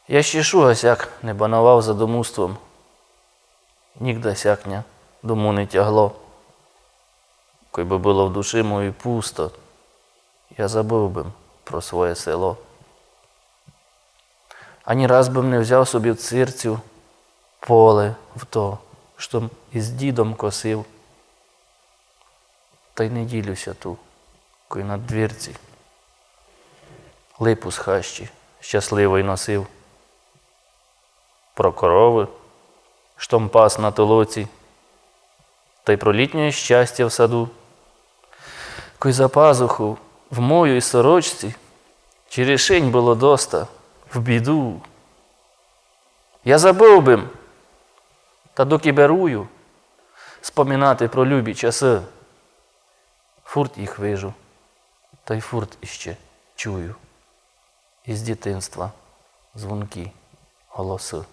Я ще шугасяк не банував за домуством, нігде сякня дому не тягло. Кой би було в душі моїй пусто, я забув би про своє село. Ані раз би не взяв собі в цирцю поле в то, що із дідом косив. Та й не ділюся ту, кой на двірці липу з хащі щасливо й носив. Про корови, що пас на толоці, та й про літнє щастя в саду. Кой за пазуху в моїй сорочці черешень було доста в біду. Я забув бим, та доки берую, споминати про любі часи. Фурт їх вижу, та й фурт іще чую. Із дитинства дзвонкі голоси.